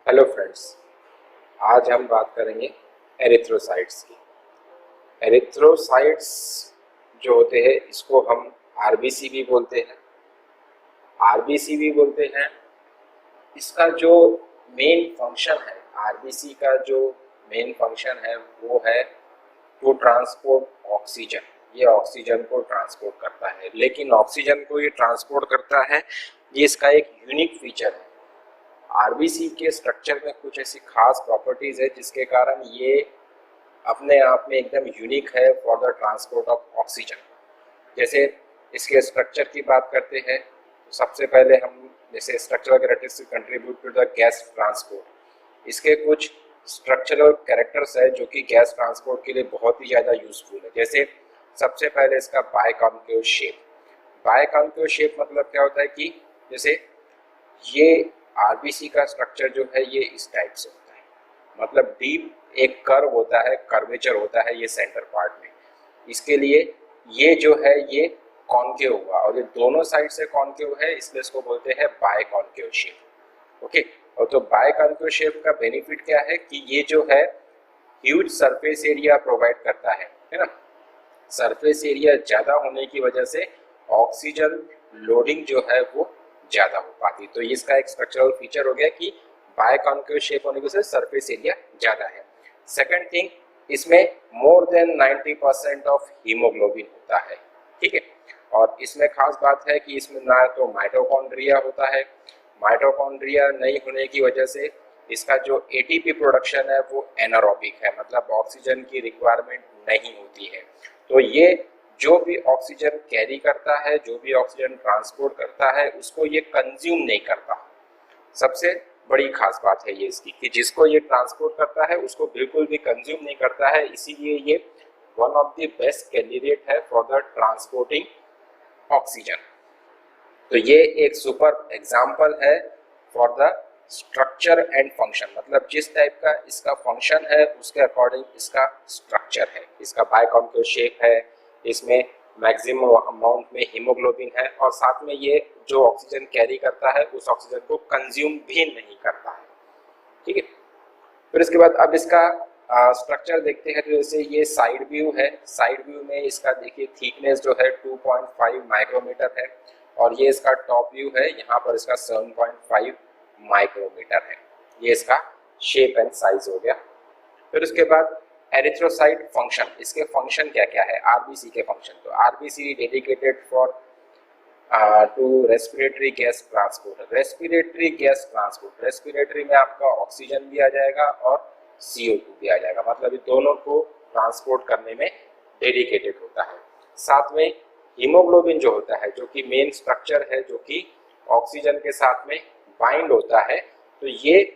Hello friends, आज हम बात करेंगे एरिथ्रोसाइट्स की। एरिथ्रोसाइट्स जो होते हैं इसको हम आरबीसी भी बोलते हैं, आरबीसी भी बोलते हैं। इसका जो मेन फंक्शन है, आरबीसी का जो मेन फंक्शन है वो है टू ट्रांसपोर्ट ऑक्सीजन। ये ऑक्सीजन को ट्रांसपोर्ट करता है, लेकिन ऑक्सीजन को ये ट्रांसपोर्ट करता है, ये इसका एक यूनिक फीचर है। आरबीसी के स्ट्रक्चर में कुछ ऐसी खास प्रॉपर्टीज है जिसके कारण ये अपने आप में एकदम यूनिक है for the transport of oxygen. जैसे इसके स्ट्रक्चर की बात करते हैं तो सबसे पहले हम जैसे structural characteristic contribute to the gas transport. इसके कुछ स्ट्रक्चरल कैरेक्टर्स है जो कि गैस ट्रांसपोर्ट के लिए बहुत ही ज़्यादा यूजफुल है। जैसे सबसे पहले इसका बायकॉन्केव शेप। बायकॉन्केव शेप मतलब क्या होता है कि जैसे ये आरबीसी का स्ट्रक्चर जो है ये इस टाइप से होता है, मतलब डीप एक कर्व होता है, कर्वेचर होता है ये सेंटर पार्ट में। इसके लिए ये जो है ये कॉन्केव हुआ और ये दोनों साइड से कॉन्केव है, इसलिए इसको बोलते हैं बायकॉन्केव शेप। ओके, और तो बायकॉन्केव शेप का बेनिफिट क्या है कि ये जो है ह्यूज सरफेस एरिया प्रोवाइड करता है ना। सरफेस एरिया ज़्यादा होने की वजह से ऑक्सीजन लोडिंग जो है वो ज़्यादा हो पाती। तो इसका एक स्ट्रक्चरल फीचर हो गया कि बायकॉन्केव शेप होने की वजह से सरफेस एरिया ज़्यादा है। सेकंड थिंग, इसमें मोर देन 90% ऑफ हीमोग्लोबिन होता है, ठीक है। और इसमें खास बात है कि इसमें ना तो माइटोकॉन्ड्रिया होता है, माइटोकॉन्ड्रिया नहीं होने की वजह से इसका जो एटीपी प्रोडक्शन है वो एनारोबिक है, मतलब ऑक्सीजन की रिक्वायरमेंट नहीं होती है। तो ये जो भी ऑक्सीजन कैरी करता है, जो भी ऑक्सीजन ट्रांसपोर्ट करता है, उसको ये कंज्यूम नहीं करता। सबसे बड़ी खास बात है ये इसकी कि जिसको ये ट्रांसपोर्ट करता है उसको बिल्कुल भी कंज्यूम नहीं करता है, इसीलिए ये one of the best candidate है फॉर द ट्रांसपोर्टिंग ऑक्सीजन। तो ये एक सुपर एग्जाम्पल है for the structure and function, मतलब जिस टाइप का इसका फंक्शन है उसके अकॉर्डिंग इसका स्ट्रक्चर है। इसका बायकॉन्केव शेप है, इसमें मैक्सिमम अमाउंट में हीमोग्लोबिन है और साथ में ये जो ऑक्सीजन कैरी करता है उस ऑक्सीजन को कंज्यूम भी नहीं करता है, ठीक है। फिर इसके बाद अब इसका स्ट्रक्चर देखते हैं। तो जैसे ये साइड व्यू है, साइड व्यू में इसका देखिए थिकनेस जो है 2.5 माइक्रोमीटर है और ये इसका टॉप व्यू है, यहाँ पर इसका 7.5 माइक्रोमीटर है। ये इसका शेप एंड साइज हो गया। फिर उसके बाद एरिथ्रोसाइट फंक्शन, इसके फंक्शन क्या क्या है आरबीसी के फंक्शन। तो RBC dedicated for to respiratory gas transport. Respiratory gas transport, respiratory में आपका ऑक्सीजन भी आ जाएगा और CO2 भी आ जाएगा, मतलब ये दोनों को ट्रांसपोर्ट करने में डेडिकेटेड होता है। साथ में हीमोग्लोबिन जो होता है, जो कि मेन स्ट्रक्चर है, जो कि ऑक्सीजन के साथ में बाइंड होता है, तो ये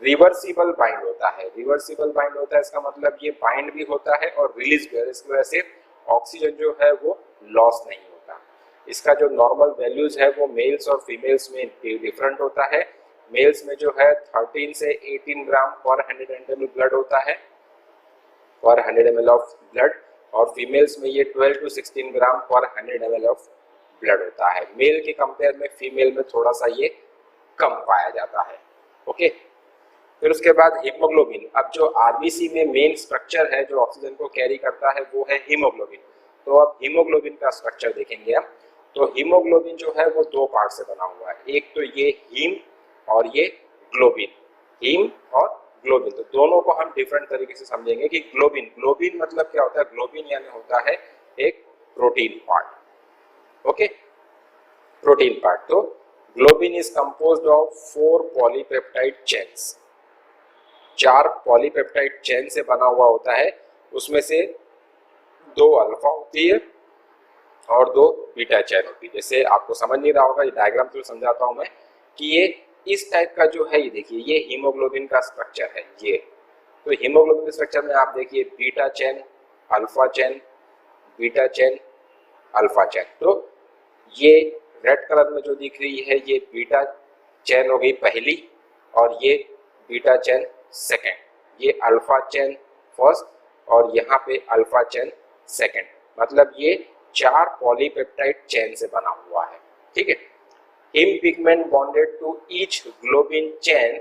रिवर्सिबल बाइंड होता है। रिवर्सिबल बाइंड होता है इसका मतलब ये बाइंड भी होता है और रिलीज भी, इसकी वजह से ऑक्सीजन जो है वो लॉस नहीं होता। इसका जो नॉर्मल वैल्यूज है वो मेल्स और फीमेल्स में डिफरेंट होता है। मेल्स में जो है 13 से 18 ग्राम पर 100 ml ब्लड होता है, पर 100 ml ऑफ ब्लड, और फीमेल्स में ये 12 to 16 ग्राम पर 100 ml ऑफ ब्लड होता है। मेल के कंपेयर में फीमेल में थोड़ा सा ये कम पाया जाता है। ओके, फिर उसके बाद हीमोग्लोबिन। अब जो आरबीसी में मेन स्ट्रक्चर है जो ऑक्सीजन को कैरी करता है वो है हीमोग्लोबिन। तो अब हीमोग्लोबिन का स्ट्रक्चर देखेंगे हम। तो हीमोग्लोबिन जो है वो दो पार्ट से बना हुआ है, एक तो ये हीम और ये ग्लोबिन। हीम और ग्लोबिन, तो दोनों को हम डिफरेंट तरीके से समझेंगे कि ग्लोबिन, ग्लोबिन मतलब क्या होता है। ग्लोबिन यानी होता है एक protein part. Okay, protein part. तो globin is composed of 4 polypeptide chains, 4 polypeptide chain से बना हुआ होता है। उसमें से 2 अल्फा होती है और 2 बीटा चेन होती है। जैसे आपको समझ नहीं रहा होगा, ये डायग्राम थोड़ा समझाता हूं मैं कि ये इस टाइप का जो है, ये देखिए ये हीमोग्लोबिन का स्ट्रक्चर है ये। तो हीमोग्लोबिन के स्ट्रक्चर में आप देखिए beta chain, alpha chain, beta chain, alpha chain. तो ये रेड कलर में जो दिख रही है ये बीटा चेन हो गई पहली और ये बीटा चेन सेकेंड, ये अल्फा चेन फर्स्ट और यहाँ पे अल्फा चेन सेकेंड, मतलब ये 4 पॉलीपेप्टाइड चेन से बना हुआ है, ठीक है। Heme pigment bonded to each globin chain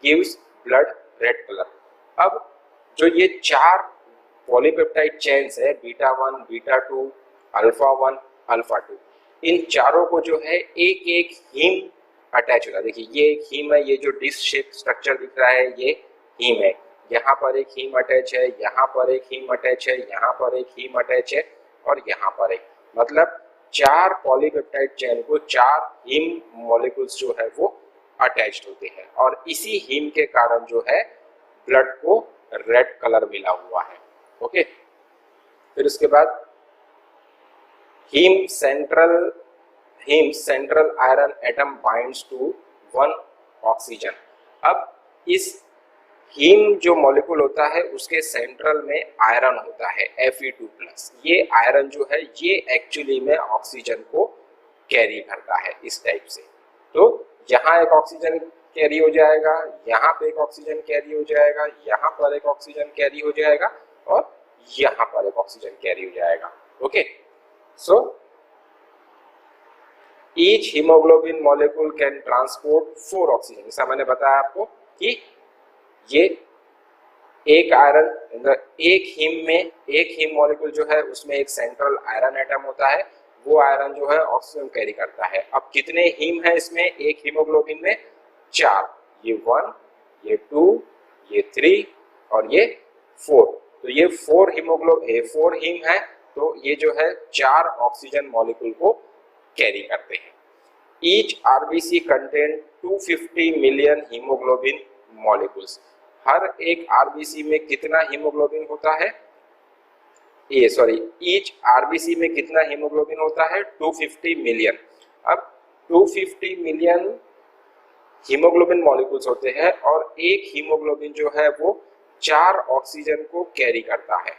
gives blood red colour. अब जो ये 4 पॉलीपेप्टाइड चेन्स है, बीटा 1, बीटा 2, अल्फा 1, अल्फा 2, इन चारों को जो है एक एक हीम अटैच होता है। देखिए ये एक हीम है, ये जो डिस्क शेप स्ट्रक्चर दिख रहा है ये हीम है, यहाँ पर एक हीम अटैच है, यहाँ पर एक हीम अटैच है, यहाँ पर एक हीम अटैच है और यहाँ पर एक, मतलब 4 पॉलीपेप्टाइड चेन को 4 हीम मॉलिक्यूल्स जो है वो अटैच्ड होते हैं और इसी हीम के कारण जो है ब्लड को रेड कलर मिला हुआ है। ओके, फिर उसके बाद heme central iron atom binds to 1 oxygen. अब इस हीम जो मॉलिक्यूल होता है उसके सेंट्रल में आयरन होता है Fe2+। ये आयरन जो है ये एक्चुअली में ऑक्सीजन को कैरी करता है इस टाइप से। तो यहाँ एक ऑक्सीजन कैरी हो जाएगा, यहाँ पे एक ऑक्सीजन कैरी हो जाएगा, यहाँ पर एक ऑक्सीजन कैरी हो जाएगा और यहाँ पर एक ऑक्सीजन कैरी हो जाएगा। Okay, so each haemoglobin molecule can transport 4 oxygen. जैसा मैंने बताया आपको कि ये एक आयरन, एक हीम मॉलिक्यूल जो है उसमें एक सेंट्रल आयरन एटम होता है, वो आयरन जो है ऑक्सीजन कैरी करता है। अब कितने हीम है इसमें, एक हीमोग्लोबिन में 4, ये 1, ये 2, ये 3 और ये 4। तो ये 4 हीम है, तो ये जो है 4 ऑक्सीजन मॉलिक्यूल को कैरी करते हैं। Each RBC contain 250 million haemoglobin molecules. हर एक आरबीसी में कितना हीमोग्लोबिन होता है, ईच आरबीसी में कितना हीमोग्लोबिन होता है, 250 मिलियन। अब 250 मिलियन हीमोग्लोबिन मॉलिक्यूल्स होते हैं और एक हीमोग्लोबिन जो है वो 4 ऑक्सीजन को कैरी करता है,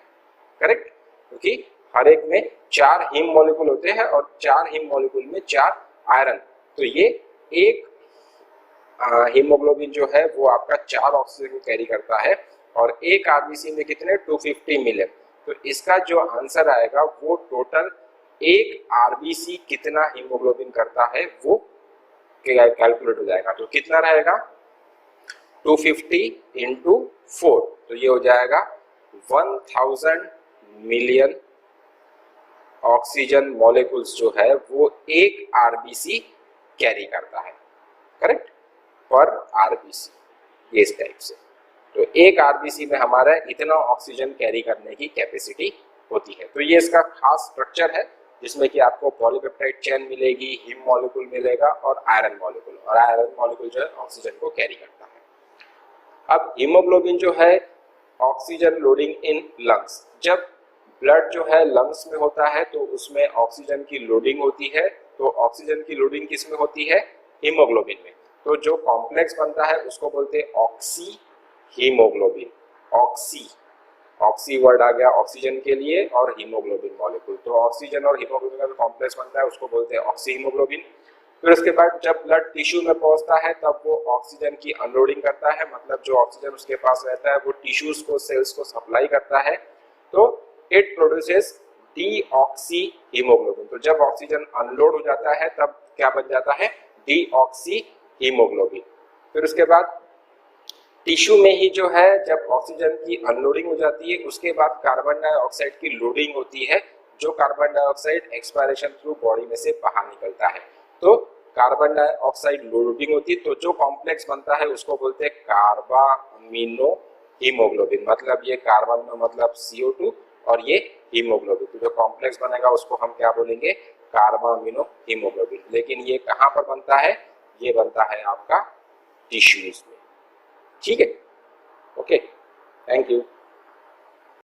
करेक्ट, क्योंकि हर एक में 4 हीम मॉलिक्यूल होते हैं और 4 हीम मॉलिक्यूल में 4 आयरन। तो ये एक हीमोग्लोबिन जो है वो आपका 4 ऑक्सीजन को कैरी करता है और एक आरबीसी में कितने, 250 मिलियन। तो इसका जो आंसर आएगा वो टोटल एक आरबीसी कितना हीमोग्लोबिन करता है वो कैलकुलेट हो जाएगा। तो कितना रहेगा, 250 इंटू 4, तो ये हो जाएगा 1000 मिलियन ऑक्सीजन मॉलिक्यूल्स जो है वो एक आरबीसी कैरी करता है, करेक्ट, पर आरबीसी, इस टाइप से। तो एक आरबीसी में हमारा इतना ऑक्सीजन कैरी करने की कैपेसिटी होती है। तो ये इसका खास स्ट्रक्चर है जिसमें कि आपको पॉलीपेप्टाइड चेन मिलेगी, हीम मॉलिक्यूल मिलेगा और आयरन मॉलिक्यूल, और आयरन मॉलिक्यूल जो है ऑक्सीजन को कैरी करता है। अब हीमोग्लोबिन जो है ऑक्सीजन लोडिंग इन लंग्स। जब ब्लड जो है लंग्स में होता है तो उसमें ऑक्सीजन की लोडिंग होती है। तो ऑक्सीजन की लोडिंग किस में होती है, हीमोग्लोबिन में। तो जो कॉम्प्लेक्स बनता है उसको बोलते हैं ऑक्सी हीमोग्लोबिन। ऑक्सी वर्ड आ गया ऑक्सीजन के लिए और हीमोग्लोबिन मॉलिक्यूल। तो ऑक्सीजन और हीमोग्लोबिन का जो कॉम्प्लेक्स बनता है उसको बोलते हैं ऑक्सी हीमोग्लोबिन। फिर उसके बाद जब ब्लड टिश्यू में पहुंचता है तब वो ऑक्सीजन की अनलोडिंग करता है, मतलब जो ऑक्सीजन उसके पास रहता है वो टिश्यूज को, सेल्स को सप्लाई करता है। तो इट प्रोड्यूसेस डीऑक्सी हीमोग्लोबिन। तो जब ऑक्सीजन अनलोड हो जाता है तब क्या बन जाता है, डीऑक्सी हीमोग्लोबिन। फिर उसके बाद टिश्यू में ही जो है जब ऑक्सीजन की अनलोडिंग हो जाती है उसके बाद कार्बन डाइऑक्साइड की लोडिंग होती है, जो carbon dioxide expiration through body में से बाहर निकलता है। तो कार्बन डाइऑक्साइड लोडिंग होती है, तो जो कॉम्प्लेक्स बनता है उसको बोलते हैं कार्बामिनो हीमोग्लोबिन। मतलब ये कार्बन में मतलब CO2 और ये हीमोग्लोबिन, तो जो कॉम्प्लेक्स बनेगा उसको हम क्या बोलेंगे, कार्बामिनो हीमोग्लोबिन। लेकिन ये कहाँ पर बनता है, ये बनता है आपका टिश्यूज में, ठीक है। Okay, thank you.